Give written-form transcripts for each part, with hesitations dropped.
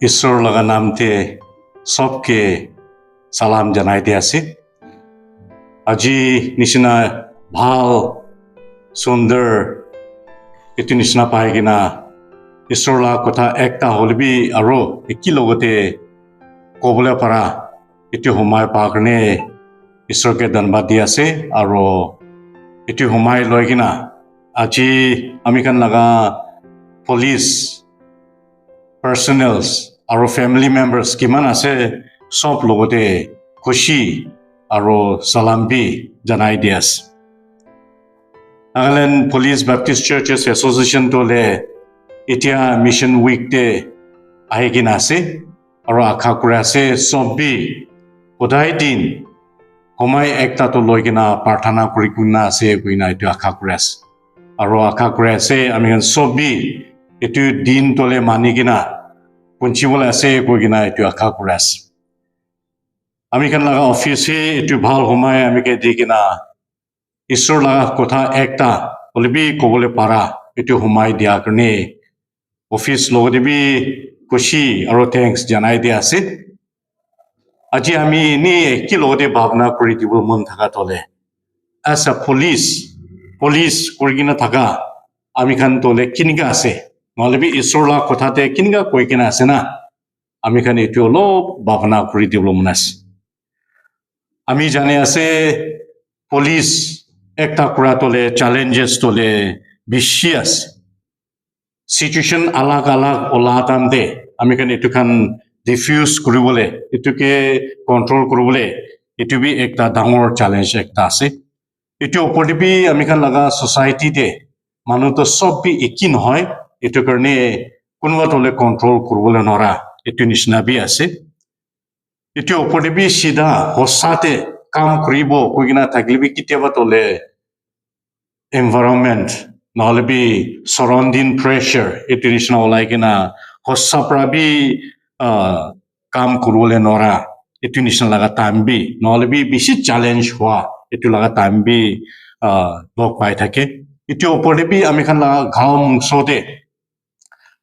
ঈশ্বৰ লগা নামতে সবকে সালাম জনাই দি আছে আজি নিচিনা ভাল সুন্দৰ এটো নিচিনা পাই কিনা ঈশ্বৰ লগা কথা একটা হলবি আৰু একি লগতে ক'বলৈ পাৰা এটো সময় পাৰ কাৰণে ঈশ্বৰকে ধন্যবাদ দি আছে আৰু এটো সময় লৈ কিনা আজি আমি কান লগা পুলিচ personnels আৰু family members কিমান আছে সব লগতে খুশি আৰু সালাম বি জনাই দি আছে Nagaland Police Baptist Churches Association tole এতিয়া মিশন উইক তে আহি কিনা আছে আৰু আশা কৰি আছে সবি সদায় দিন সময় একটা তো লৈ কিনা প্ৰাৰ্থনা কৰি কিনা আছে কিনা এইটো আশা কৰি আছে আৰু আশা কৰি আছে আমি সবি এইটো দিন তলে মানি কিনা পঞ্চিবলৈ আছে কৈ কিনা এইটো আশা কৰি আছে আমি কান লগা অফিচে এইটো ভাল সময় আমি দি কিনা ঈশ্বৰ লগা কথা একটা হলেবি ক'বলৈ পাৰা এইটো সময় দিয়াৰ কাৰণে অফিচ লগতে বি খুশি আৰু থেংকস জনাই দি আছে আজি আমি নি কি লগতে ভাৱনা কৰি দিব মন থাকা তলে as a police কৰি কিনা থাকা আমি খান তলে কিনিকা আছে নহলে বি ঈশ্বৰ লগা কথাতে কিনিকা কৈ কিনা আছে না আমি খান এইটো অলপ ভাৱনা কৰি দিব মন আছে আমি জানে আছে পুলিচ একটা কৰা তলে চ্যালেঞ্জেস তলে বেছি আছে সিচুয়েশন আলাগ আলাগ ওলাতামতে আমি কান এটু খান ডিফিউজ কৰিবলে এটুকে কন্ট্ৰোল কৰিবলে এটু বি একটা ডাঙৰ চ্যালেঞ্জ একটা আছে এটু ওপৰতে বি আমি খান লগা সোসাইটিতে মানুহ তো সব বি একি নহয় এটু কাৰণে কোনোবা তলে কন্ট্ৰোল কৰিবলে নৰা এটু নিচিনা বি আছে এটু ওপৰতে বি সিধা হসাতে কাম কৰিব কৈ কিনা থাকিলে বি কেতিয়াবা তলে environment নহলে বি surrounding pressure এটু নিচিনা ওলাই কিনা হসা পৰা বি কাম কৰিবলৈ নৰা এটু নিচিনা লগা টাইম বি নহলে বি বেছি চ্যালেঞ্জ হোৱা এটু লগা টাইম বি লগ পাই থাকে এটু ওপৰতে বি আমি খান লগা গাঁও অংশতে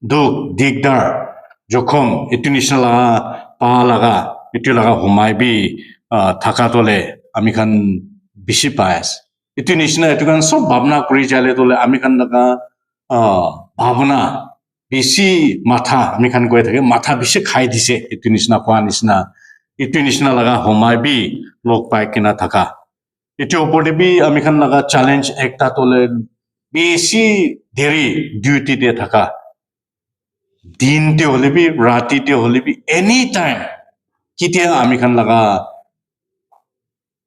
দুখ দিগদাৰ জখম এটু নিচিনা লগা পা লগা এটু লগা সময় বি থাকা তলে আমি খান বেছি পাই আছে এটু নিচিনা এটু খান সব ভাৱনা কৰি যালে তলে আমি খান লগা ভাৱনা বেছি মাথা আমি খান গৈ থাকে মাথা বেছি খাই দিছে এটু নিচিনা কোৱা নিচিনা এটু নিচিনা লগা সময় বি লগ পাই কিনা থাকা এটু ওপৰতে বি আমি খান লগা চ্যালেঞ্জ একটা তলে বেছি দেৰি ডিউটিতে থাকা দিনতে হলে বি ৰাতিতে হলে বি এনি টাইম কেতিয়া আমি খান লগা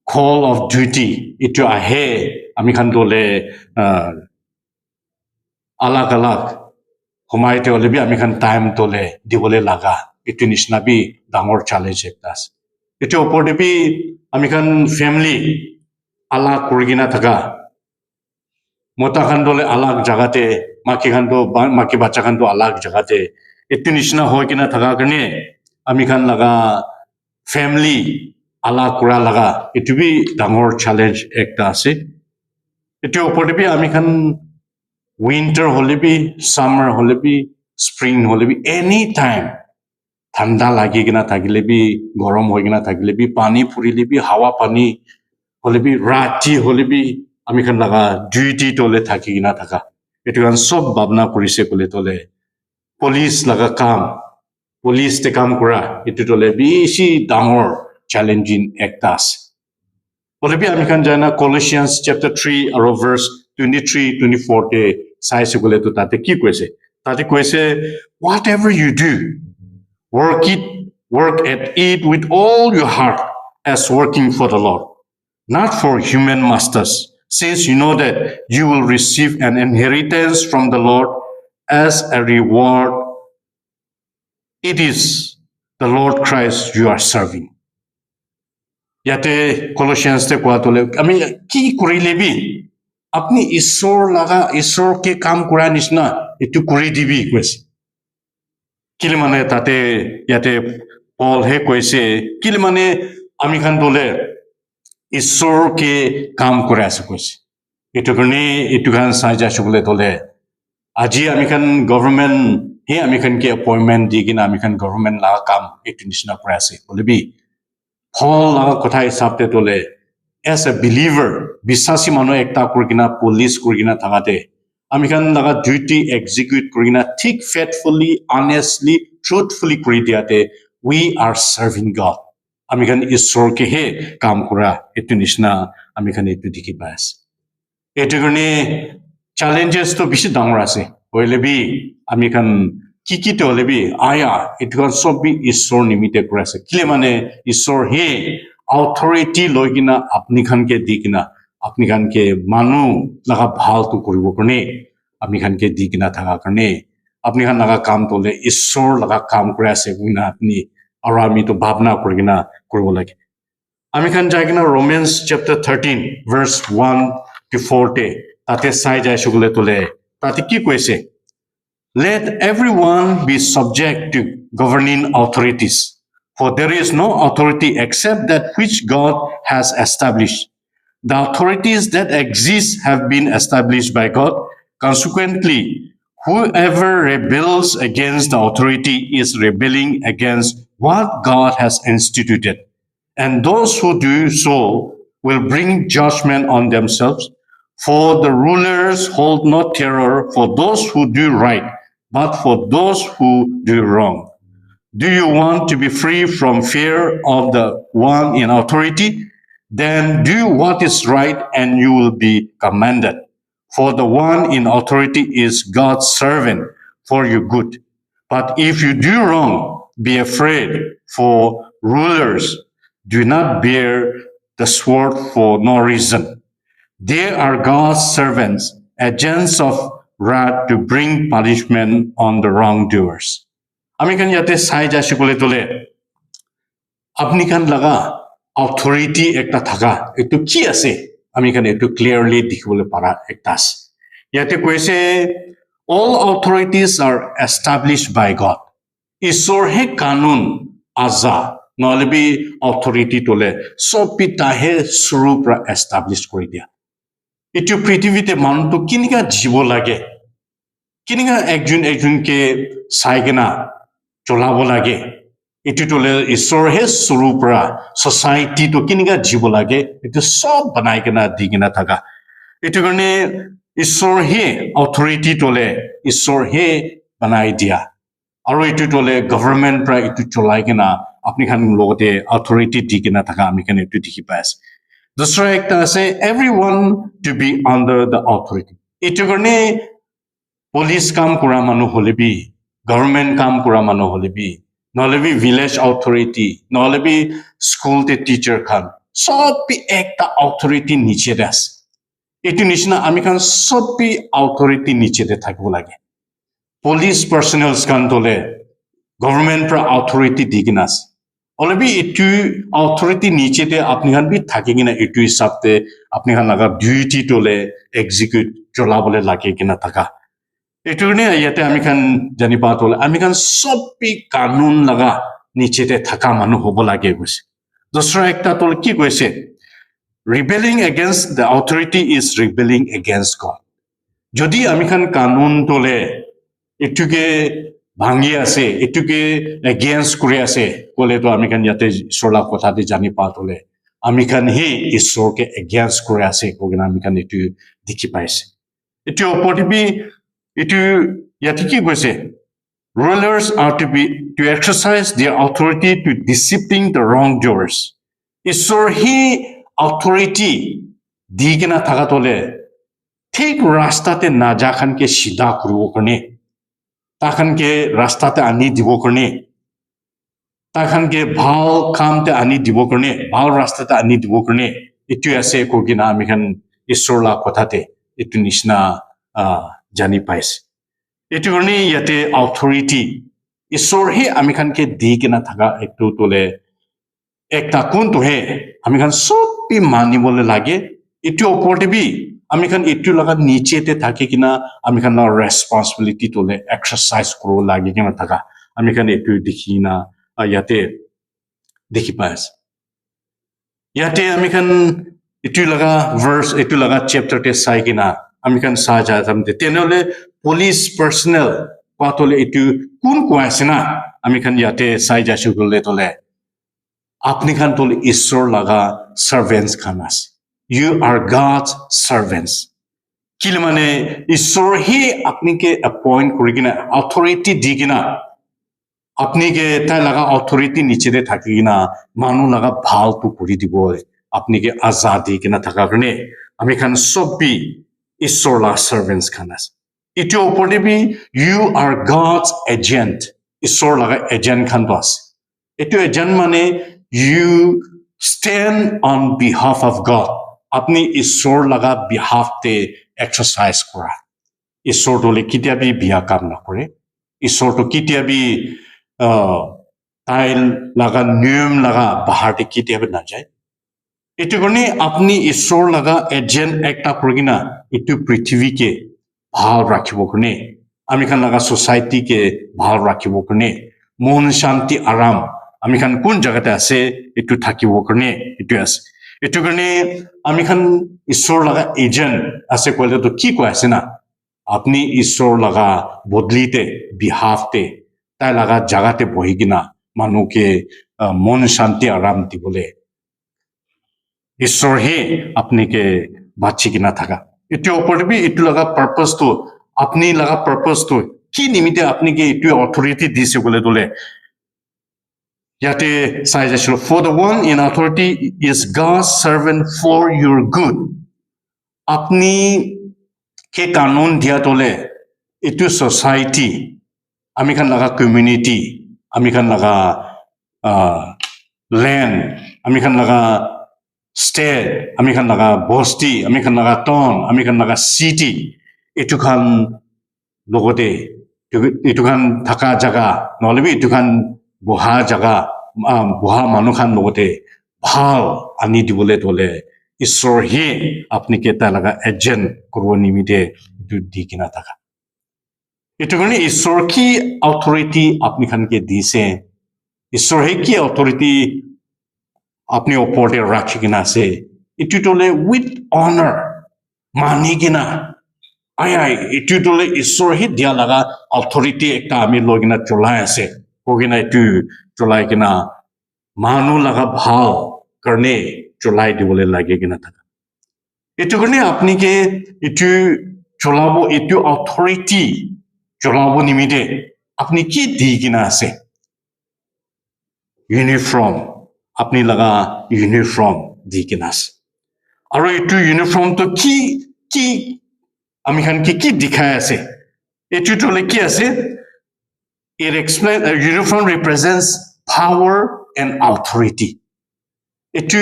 call of duty এটু আহে আমি খান তলে আলাগ আলাগ সময়তে হলে বি আমি খান টাইম তলে দিবলে লাগা এটু নিচিনা বি ডাঙৰ চ্যালেঞ্জ একটা আছে এটু ওপৰতে বি আমি খান ফ্যামিলি আলাগ কৰি কিনা থাকা মতা খান তলে আলাগ জাগাতে মাকি খান তো মাকি বাচ্চা খান তো আলাগ জাগাতে এটু নিচিনা হৈ কিনা থাকা কাৰণে আমি খান লগা ফ্যামিলি আলাগ কৰা লাগা এটু বি ডাঙৰ চ্যালেঞ্জ একটা আছে এটু ওপৰতে বি আমি খান উইন্টার হলে বি সামার হলে বি স্প্রিং হলে বি এনি টাইম ঠান্ডা লাগি কিনা থাকিলে বি গরম হৈ কিনা থাকিলে বি পানী ফুৰিলে বি হাৱা পানী হলে বি ৰাতি হলে বি আমি খান লগা ডিউটি তলে থাকি কিনা থাকা এটু কান সব ভাৱনা কৰিছে কলে তলে পুলিচ লগা কাম পুলিচ তে কাম কৰা এটু তলে বেছি ডাঙৰ চ্যালেঞ্জিং একটা আছে বলে বি আমি খান জানা Colossians chapter 3 আৰু verse 23-24 তে চাইছে গলে তো তাতে কি কৈছে তাতে কৈছে whatever you do work at it with all your heart as working for the Lord not for human masters since you know that you will receive an inheritance from the Lord as a reward it is the Lord Christ you are serving ইয়াতে Colossians তে কোৱা তলে আমি কি কৰিলে B আপনি ঈশ্বৰকে কাম কৰা নিচিনা এটু কৰি দিবি কৈছে কিলে মানে তাতে ইয়াতে পল হে কৈছে কিলে মানে আমি খান তলে ঈশ্বৰকে কাম কৰা আছে কৈছে এটু কাৰণে এটু খান চাই যাইছে বলে তলে আজি আমি খান government he ami khan ke appointment di kina ami khan government la kam etu nishna kura ase bolebi Paul la kotha hisab te tole as a believer bisasi manu ekta kurikina police kurikina thangate ami khan laga duty execute kurina thik faithfully honestly truthfully kuri diate we are serving God ami khan ishwar ke he kam kura etu nishna ami khan etu dikhi pai ase etu karne challenges to bishi dangor ase hoile bi ami khan ki to hoile bi aya etu kan sob bi ishwar nimite kura ase kile mane ishwar he authority loigina apni khan ke dikina apni khan ke manu laga bhal tu koribo karne apni khan ke dikina thaga karne apni khan laga kam tole ishwar laga kam kura ase guna apni aru ami to bhavna korigina koribo lage ami khan jaigina Romans chapter 13 verse 1 to 4 te tate sai jai shugule tole tate ki koise let everyone be subject to governing authorities for there is no authority except that which God has established the authorities that exist have been established by God consequently whoever rebels against the authority is rebelling against what God has instituted and those who do so will bring judgment on themselves. For the rulers hold no terror for those who do right, but for those who do wrong. Do you want to be free from fear of the one in authority? Then do what is right and you will be commended. For the one in authority is God's servant for your good. But if you do wrong, be afraid, for rulers do not bear the sword for no reason. They are God's servants, agents of wrath to bring punishment on the wrongdoers. Ami kan yate sai ja shikole tole apni kan laga authority ekta thaga etu ki ase ami kan etu clearly dikhibole para ekta ase yate koise all authorities are established by God ishwar he kanun aza নহলে B authority tole sob pi tahe shuru pra establish kori dia etu পৃথিবীতে মানুষ কিনিকা জীব লাগে কিনিকা একজন কে সাইগনা চলাব লাগে এটু তলে ঈশ্বর হে শুরু পৰা সোসাইটি তো কিনিকা জীব লাগে এটু সব বানাই কেনা দি কেনা থাকা এটু কাৰণে ঈশ্বৰ হে অথৰিটি তলে ঈশ্বৰ হে বানাই দিয়া আৰু এটু তলে গভৰ্ণমেণ্ট পৰা এটু চলাই কেনা আপনি খান লগতে অথৰিটি দি কেনা থাকা আমি খান এটু দেখি পাই আছে दूसरा एक আছে everyone to be under the authority এটু কাৰণে পুলিশ কাম কৰা মানুহ হলে বি গভৰ্ণমেণ্ট কাম কৰা মানুহ হলে বি নহলে বি ভিলেজ অথৰিটি নহলে বি স্কুল তে টিচাৰ খান সব বি একটা অথৰিটি নিচে আছে এটু নিচিনা আমি খান সব বি অথৰিটি নিচে থাকিব লাগে পুলিশ পাৰ্সনেলস খান তলে গভৰ্ণমেণ্ট পৰা অথৰিটি দি কিনা আছে অলরেডি এটু অথরিটি নিচেতে আপনি খান বি থাকি কিনা এটু হিসাবতে আপনি খান লাগা ডিউটি তোলে এক্সিকিউট চলাবলে লাগে কিনা থাকা এটু নে ইয়াতে আমি খান জানি পা তোলে আমি খান সব বি কানুন লাগা নিচেতে থাকা মানুহ হব লাগে গৈছে দোসরা একটা তোল কি কৈছে rebelling against the authority is rebelling against God যদি আমি খান কানুন তোলে এটুকে ভাঙি আছে এটুকে এগেইনস্ট কৰি আছে কলে তো আমি খান ইয়াতে ঈশ্বৰলা কথাতে জানি পা তোলে আমি খান হে ঈশ্বৰকে এগেইনস্ট কৰি আছে কোগনা আমি খান এটু দেখি পাইছে এটু অপটিবি এটু ইয়াতে কি কৈছে rulers are to exercise their authority to discipline the wrongdoers ঈশ্বৰ হে authority দি কিনা থাকা তোলে ঠিক ৰাস্তাতে না যাখানকে সিধা কৰিব কাৰণে তাখানকে ৰাস্তাতে আনি দিব কাৰণে তাখানকে ভাল কামতে আনি দিব কাৰণে ভাল ৰাস্তাতে আনি দিব কাৰণে এটু আছে কোগিনা আমি খান ঈশ্বৰলা কথাতে এটু নিচিনা জানি পাইছে এটু কাৰণে ইয়াতে অথৰিটি ঈশ্বৰ হে আমি খানকে দি কিনা থাকা একটু তোলে একটা কোনটো হে আমি খান সব বি মানিবলে লাগে এটু ওপৰতে বি আমি খান এটু লাগা নিচেতে থাকি কিনা আমি খান রেসপন্সিবিলিটি তোলে এক্সারসাইজ করব লাগে কিনা থাকা আমি খান এটু দেখি না ইয়াতে দেখি পাইছ ইয়াতে আমি খান এটু লাগা ভার্স এটু লাগা চ্যাপ্টার তে চাই কিনা আমি খান চাই যাম তেনেহলে পুলিশ পার্সনেল কোৱাতলে এইটো কোন কৈ আছে না আমি খান ইয়াতে চাই যাইছো গলে তলে আপনি খান তলে ঈশ্বৰ লগা সাৰ্ভেন্টস খান আছে you are God's servants কিলে মানে ঈশ্বৰ হে আপনিকে এপইন্ট কৰি কিনা অথৰিটি দি কিনা আপনিকে তাই লগা অথৰিটি নিচেৰে থাকি কিনা মানুহ লগা ভালটো কৰি দিব আপনিকে আজাদি কিনা থাকা কাৰণে আমি খান সবি ঈশ্বৰ লগা সাৰ্ভেন্টস খান আছে ইটো ওপৰতে B you are God's agent ঈশ্বৰ লগা এজেন্ট খান আছে এইটো এজেন্ট মানে you stand on behalf of God আপনি ঈশ্বৰ লগা behalf তে exercise কৰা ঈশ্বৰ দলে কিতিয়াবি বিয়া কাম নকৰে ঈশ্বৰ তো কিতিয়াবি তাই লগা নিয়ম লগা বাহাৰতে কিতিয়াবি না যায় এইটো কাৰণে আপনি ঈশ্বৰ লগা এজেন্ট একটা কৰি কিনা এইটো পৃথিৱীকে ভাল ৰাখিব কাৰণে আমি খান লগা সোসাইটিকে ভাল ৰাখিব কাৰণে মন শান্তি আৰাম আমি খান কোন জায়গাতে আছে এইটো থাকিব কাৰণে এইটো আছে এইটো কাৰণে আমি খান ঈশ্বৰ লগা এজেন্ট আছে কলে তো কি কৈ আছে না আপনি ঈশ্বৰ লগা বদলিতে বিহাফতে তাই লগা জায়গাতে বহি কিনা মানুহকে মন শান্তি আৰাম দিবলে ঈশ্বৰ হে আপনিকে বাচি কিনা থাকা এইটো ওপৰতে বি এইটো লগা পাৰপাসটো আপনি লগা পাৰপাসটো কি নিমিত্তে আপনিকে এইটো অথৰিটি দিছে বলে তোলে ইয়াতে চাই যাইছিলো for the one in authority is God's servant for your good আপনি কে কানুন দিয়া তোলে এইটো সোসাইটি আমি খান লগা কমিউনিটি আমি খান লগা ল্যান্ড আমি খান লগা স্টেট আমি খান লগা বস্তি আমি খান লগা টাউন আমি খান লগা সিটি এইটো খান লগতে এইটো খান থাকা জায়গা নহলে এইটো খান বহা জায়গা বহা মানুহ খান লগতে ভাল আনি দিবলে তোলে ঈশ্বৰ হে আপনি কে তাই লগা এজেন্ট কৰিব নিমিত্তে এইটো দি কিনা থাকা এইটো কাৰণে ঈশ্বৰ কি অথৰিটি আপনি খানকে দিছে ঈশ্বৰ হে কি অথৰিটি আপনি ওপৰতে ৰাখি কিনা আছে এইটো তোলে উইথ অনাৰ মানি কিনা এইটো তোলে ঈশ্বৰ হে দিয়া লগা অথৰিটি একটা আমি লৈ কিনা চলাই আছে কৈ কিনা এইটো চলাই কিনা মানুহ লগা ভাল কাৰণে চলাই দিবলে লাগে কিনা থাকা এইটো কাৰণে আপনি কে এইটো চলাব এইটো অথৰিটি চলাব নিমিত্তে আপনি কি দি কিনা আছে ইউনিফৰ্ম আপনি লগা ইউনিফৰ্ম দি কিনা আছে আৰু এইটো ইউনিফর্ম তো কি কি আমি খান কি দেখাই আছে এইটো তোলে কি আছে it explain uniform represents power and authority এইটো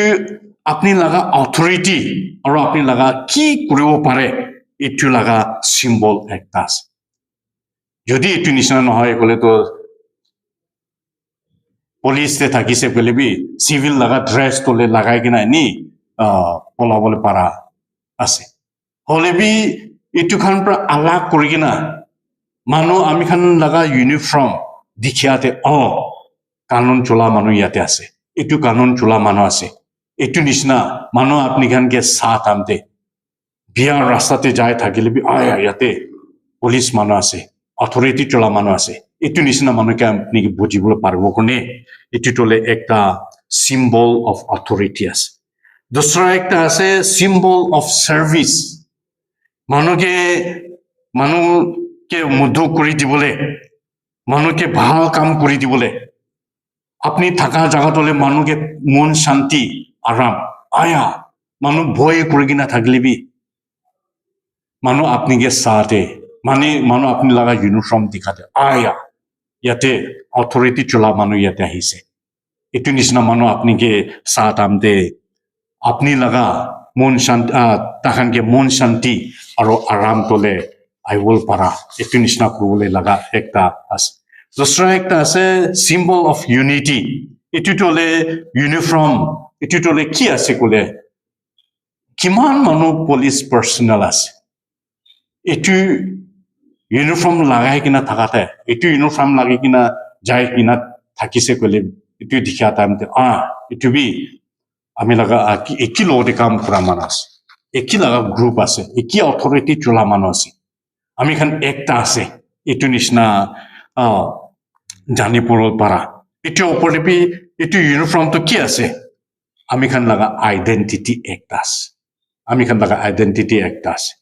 আপনি লগা অথৰিটি আৰু আপনি লগা কি কৰিব পাৰে এইটো লগা সিম্বল একটা আছে যদি এইটো নিচিনা নহয় কলে তো পুলিশে থাকিছে বলে বি সিভিল লগা ড্রেস তোলে লাগাই কিনা নি পলাবলে পারা আছে হলে বি এইটো খান পৰা আলাগ কৰি কিনা মানুহ আমি খান লগা ইউনিফর্ম দেখিয়াতে কানুন চলা মানুহ ইয়াতে আছে এইটো কানুন চলা মানুহ আছে এইটো নিচিনা মানুহ আপনি খানকে সাথ আমতে বিয়াৰ ৰাস্তাতে যায় থাকিলে বি ইয়াতে পুলিশ মানুহ আছে অথৰিটি চলা মানুহ আছে এইটো নিচিনা মানুহকে আপনি বুজিবলৈ পাৰিব কোনে এইটো তোলে একটা সিম্বল অফ অথৰিটি আছে দুসৰা একটা আছে সিম্বল অফ সাৰ্ভিস মানুহকে মধু কৰি দিবলে মানুহকে ভাল কাম কৰি দিবলে আপনি থাকা জায়গাতলে মানুহকে মন শান্তি আৰাম মানুহ ভয় কৰি কিনা থাকিলে বি মানুহ আপনিকে সাথে মানে মানুহ আপনি লগা ইউনিফর্ম দেখাতে ইয়াতে অথৰিটি চলা মানুহ ইয়াতে আহিছে এইটো নিচিনা মানুহ আপনিকে সাথ আমতে আপনি লগা মন শান্তি তাহানকে মন শান্তি আৰু আৰাম তোলে আহিবল পাৰা এইটো নিচিনা কৰিবলৈ লগা একটা আছে দুসরা একটা আছে সিম্বল অফ ইউনিটি এইটো তোলে ইউনিফর্ম এইটো তোলে কি আছে কলে কিমান মানুহ পুলিশ পার্সোনেল আছে এইটো ইউনিফর্ম লাগাই কিনা থাকাতে এইটো ইউনিফর্ম লাগি কিনা যাই কিনা থাকিছে কলে এইটো দেখিয়া টাইমতে এইটো বি আমি লগা একি লগতে কাম কৰা মানুহ আছে একি লগা গ্ৰুপ আছে একি অথৰিটি চলা মানুহ আছে আমি খান একটা আছে itu nishna jani porol para itu opor bi itu uniform to ki ase ami khan laga identity ektas ami khan laga identity ektas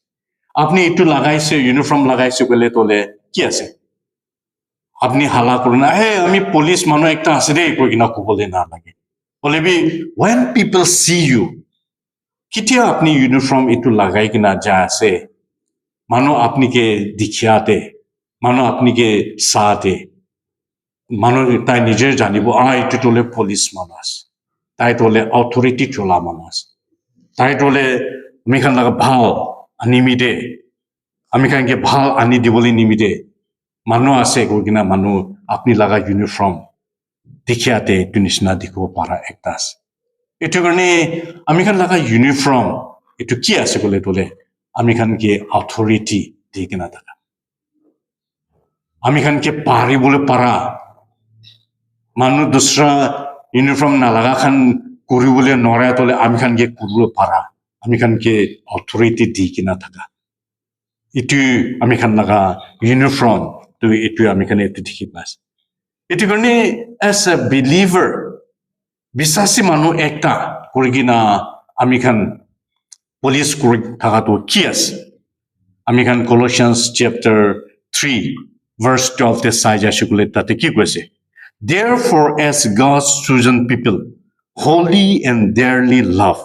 apni itu lagaise uniform lagaise bole tole ki ase apni hala korna ami police manu ekta ase de koi kina kubole na lage bole bi when people see you kitia apni uniform itu lagai kina ja ase manu apni ke dikhiate manu apni ke saate manu tai nije janibo itu tole police manas tai tole authority chola manas tai tole amikhan laga bhal animide amikhan ke bhal ani diboli nimide manu ase gogina manu apni laga uniform dikhiate tunishna dikho para ektas itu karne amikhan laga uniform itu ki ase bole tole amikhan ke authority dikina taka amikhan ke pari bole para manu dusra uniform na laga khan kuri bole nora tole amikhan ke kuru para amikhan ke authority dikina taka itu amikhan laga uniform to itu amikhan etu dikhi pas itu karne as a believer bisasi manu ekta kurigina amikhan police kuri thaka to ki ase amikhan Colossians chapter 3 verse 12 te sai jashukule tate ki koise therefore as God's chosen people holy and dearly loved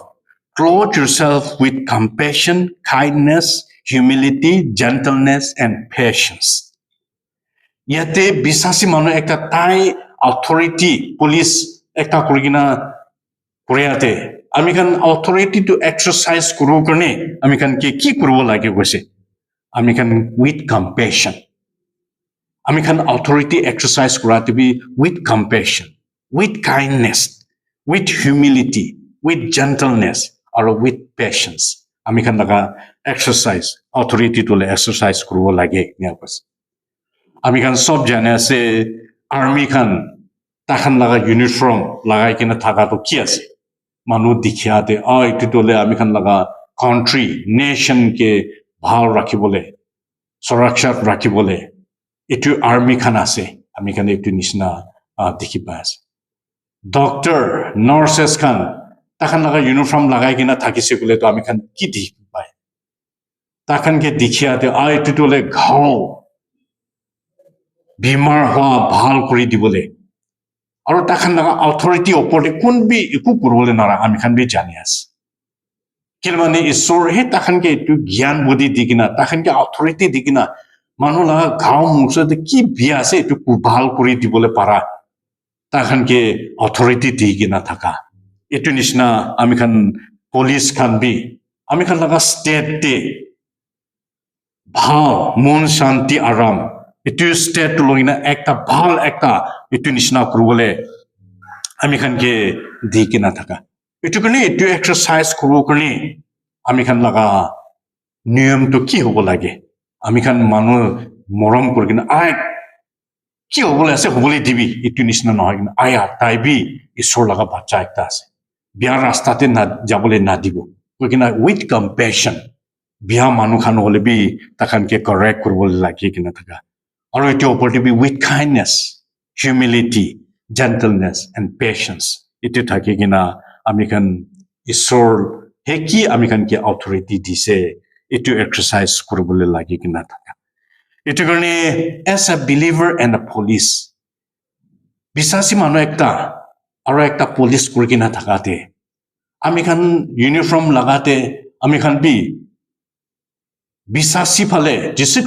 clothe yourself with compassion kindness humility gentleness and patience yate bisasi manu ekta tai authority police ekta kurigina kuriate amikhan authority to exercise kuru karne amikhan ke ki kurubo lage goise amikhan with compassion amikhan authority exercise kurate bi with compassion with kindness with humility with gentleness or with patience amikhan laga exercise authority to exercise kurubo lage nia bas amikhan sob jane ase army khan takhan laga uniform lagai kina thaka to ki ase manu dikhiate itu tole amikhan laga country nation ke bhal rakhibole suraksha rakhibole itu army khan ase amikhan itu nisna dikhi pas doctor nurses khan takhan laga uniform lagai kina thakise bole to amikhan ki dikhi pai takhan ke dikhiate itu tole ghao bimar hoa bhal kuri dibole aru takhan laga authority opore kun bi iku kurole nara amikhan bi janias kilmane isor he takhan ke tu gyan budi digina takhan ke authority digina manu laga gaon mungsa de ki bia ase tu kubal kuri dibole para takhan ke authority digina thaka etu nishna amikhan police khan bi amikhan laga state te bhal mon shanti aram itu state loina ekta bhal ekta itu nishna kurule amikhan ke dikina thaka itu kane itu exercise kuru kane amikhan laga niyam to ki hobo lage amikhan manu morom kurgina ki hobole ase hobole dibi itu nishna nohoy na aya taibi isor laga bacha ekta ase biar rasta te na jabole na dibo kogina with compassion biya manu khan hole bi takhan ke correct kurubole lage kina thaka aru itu opportunity be with kindness humility gentleness and patience itu thake kina amikhan isor heki amikhan ke authority dise itu exercise kurubole lage kina thaka itu karne as a believer and a police bisasi manu ekta aru ekta police kurikina thakate amikhan uniform lagate amikhan bi bisasi phale Jesus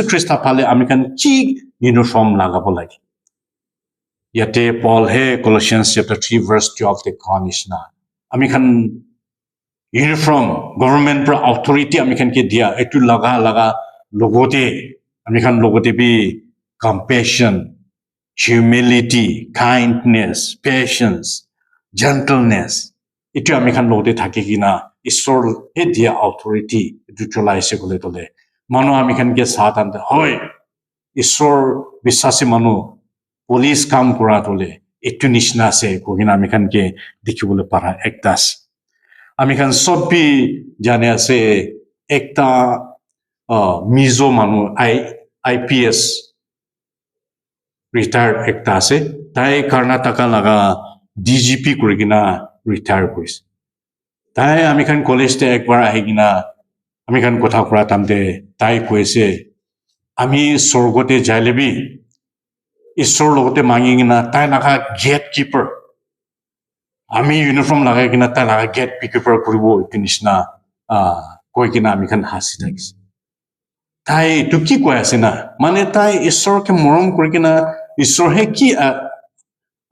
Christ phale amikhan ki uniform lagabo lage yate Paul he Colossians chapter 3 verse 12 te khanishna amikhan uniform government pro authority amikhan ke dia etu laga logote amikhan logote bi compassion humility kindness patience gentleness itu amikhan logote thake kina isor he dia authority etu cholaise gole tole manu amikhan ke sath ante hoy isor bisasi manu police kam kura tole etu nishna se kogina amikhan ke dikhibole para ektas amikhan sob bi jane ase ekta mizo manu IPS retired ekta ase tai Karnataka laga DGP kurigina retire korise tai amikhan college te ekbar ahigina amikhan kotha kura tamte tai koise ami sorgote jailebi ishor logote mangigina tai laga gatekeeper ami uniform lagai kina tai laga gatekeeper kuribo itinishna koi kina amikhan hasi thakise tai tu ki koi ase na mane tai ishor ke morom kurikina ishor he ki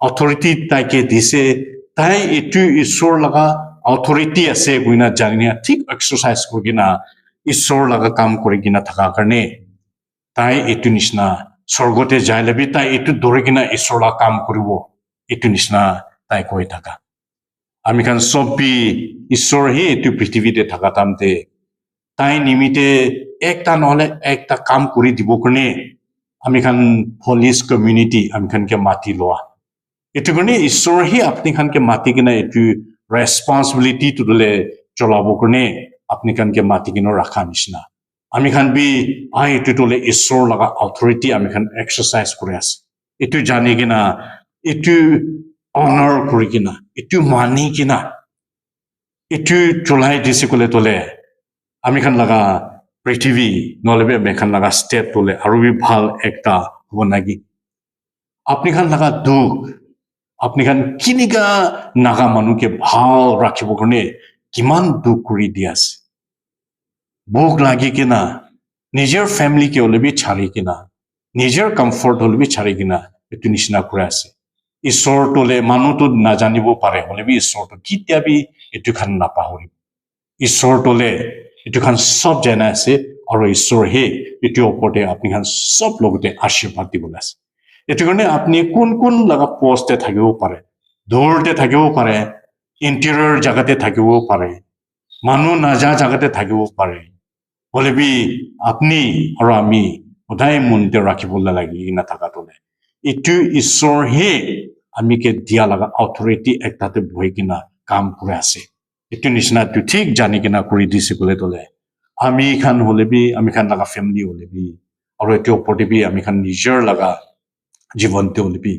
authority tai ke dise tai etu ishor laga authority ase guina jangnia thik exercise kurikina ishor laga kam kurikina thaka karne tai etu nishna sorgote jailebi tai etu dorigina ishor laga kam kuribo etu nishna tai koi thaka amikhan sobi ishor he etu prithivite thaka tamte tai nimite ekta nole ekta kam kuri dibo karne amikhan police community amikhan ke mati loa etu karne ishor he apni khan ke mati kina etu responsibility to dole cholabo karne apni khan ke mati kino rakha nishna amikhan bi etu dole ishor laga authority amikhan exercise kuri ase etu jani kina etu honor kuri kina etu mani kina etu cholai disikole dole amikhan laga prithvi nolebe amikhan laga state dole aru bi bhal ekta honagi apni khan laga duk apni khan kiniga naga manu ke bhal rakhibo karne kiman duk kuri dias buk lagi kina nijer family ke olebi chari kina nijer comfort olebi chari kina etu nishna kura ase ishor tole manu to najanibo pare olebi ishor to kitia bi etu khan napahori ishor tole etu khan sob jana ase aru ishor he etu opote apni khan sob logote ashirwad dibole ase etu karne apni kun laga post te thakibo pare dur te thakibo pare interior jagate thakibo pare manu naja jagate thakibo pare olebi apni aru ami odai munte rakhibola lagi na thaka tole etu ishor he ami ke dia laga authority ekta te bohi kina kam kure ase etu nishna tu thik jani kina kuri dise kole tole ami khan holebi ami khan laga family holebi aru etu opote bi ami khan nijer laga जीवन ते होलबी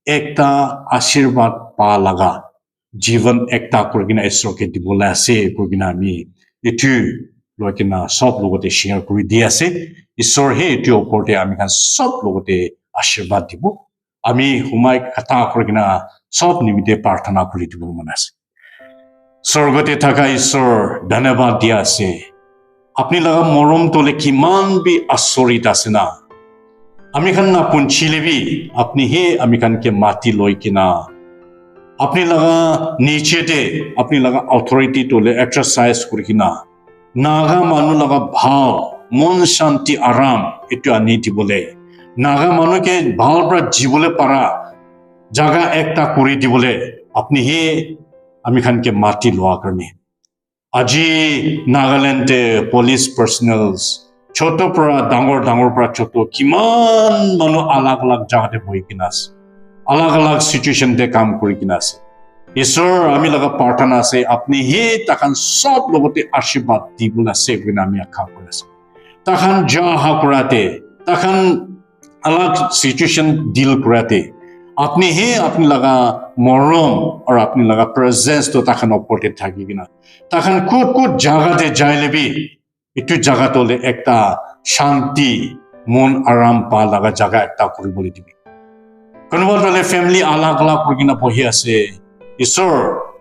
एकता आशीर्वाद पा लगा जीवन एकता करगिना ईश्वर के दिबोला से करगिना मी इतु लोकिना सब लोगोते share करि दिया से ईश्वर हे इतु ओपोटे आमी खान सब लोगोते आशीर्वाद दिबो आमी हुमाय कथा करगिना सब निमिते प्रार्थना करि दिबो मनासे स्वर्गते थाका ईश्वर धन्यवाद दिया से अपनी लगा मरम तोले किमान भी आश्चर्यित आसे ना আমি খান না পুঞ্চিলেবি আপনি হে আমি খানকে মাটি লই কিনা আপনি লাগা নিচেতে আপনি লাগা অথরিটি তোলে এক্সারসাইজ করি কিনা নাগা মানু লাগা ভাব মন শান্তি আরাম এটু আনি দিবলে নাগা মানুকে ভাল পৰা জীবলে পাৰা জায়গা একটা কৰি দিবলে আপনি হে আমি খানকে মাটি লোৱা কাৰণে আজি নাগালেণ্ডে পুলিশ পাৰ্সনেলস छोटो পৰা ডাঙৰ পৰা ছোট কিমান মানুহ আলাগ আলাগ জাগাতে বহি কিনা আছে আলাগ আলাগ সিচুয়েশন তে কাম কৰি কিনা আছে ঈশ্বৰ আমি লগা প্ৰাৰ্থনা আছে আপনি হে তাখান সব লগতে আশীৰ্বাদ দিবলে আছে বুলি আমি আশা কৰি আছো তাখান যা হাকুৰাতে তাখান আলাগ সিচুয়েশন ডিল কৰাতে আপনি হে আপনি লগা মৰম আৰু আপনি লগা প্ৰেজেন্স তো তাখান ওপৰতে থাকি কিনা তাখান কোট জাগাতে যাইলেবি इतु जगह तोले एकता शांति मन आराम पा लगा जगह एकता करि बोली दिबि कोनबा तोले फैमिली अलग अलग करगिना बहि आसे ईश्वर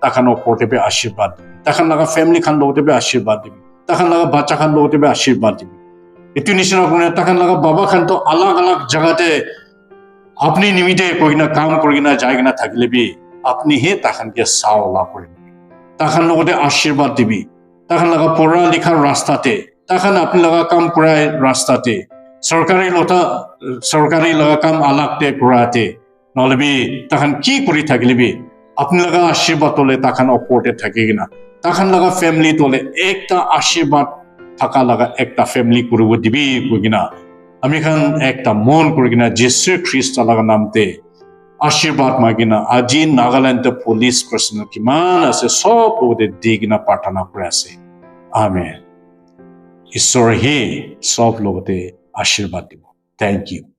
ताखान ओपरते बे आशीर्वाद ताखान लगा फैमिली खान लोगते बे आशीर्वाद दिबि ताखान लगा बच्चा खान लोगते बे आशीर्वाद दिबि इतु निशना कोने ताखान लगा बाबा खान तो अलग अलग जगहते अपनी निमिते कोइना काम करगिना जायगिना थाकिले बि अपनी हे ताखान के सावला करि ताखान लोगते आशीर्वाद दिबि তাখান লাগা পড়া লেখার রাস্তাতে তাখান আপনি লাগা কাম করায় রাস্তাতে সরকারি লাগা কাম আলাগতে করাতে নলবি তাখান কি করি থাকিলিবি আপনি লাগা আশীর্বাদ তোলে তাখান অপরতে থাকে কিনা তাখান লাগা ফ্যামিলি তোলে একটা আশীর্বাদ থাকা লাগা একটা ফ্যামিলি করব দিবি কিনা আমি খান একটা মন করে কিনা যিশু খ্রিস্ট লাগা নামতে आशीर्वाद मागिना আজি নাগালেণ্ড পুলিশ পাৰ্সনেল কিমান আছে সব ওতে দিগনা প্ৰাৰ্থনা কৰি আছে আমেন ঈশ্বৰ হে সব লগতে আশীৰ্বাদ দিব Thank you.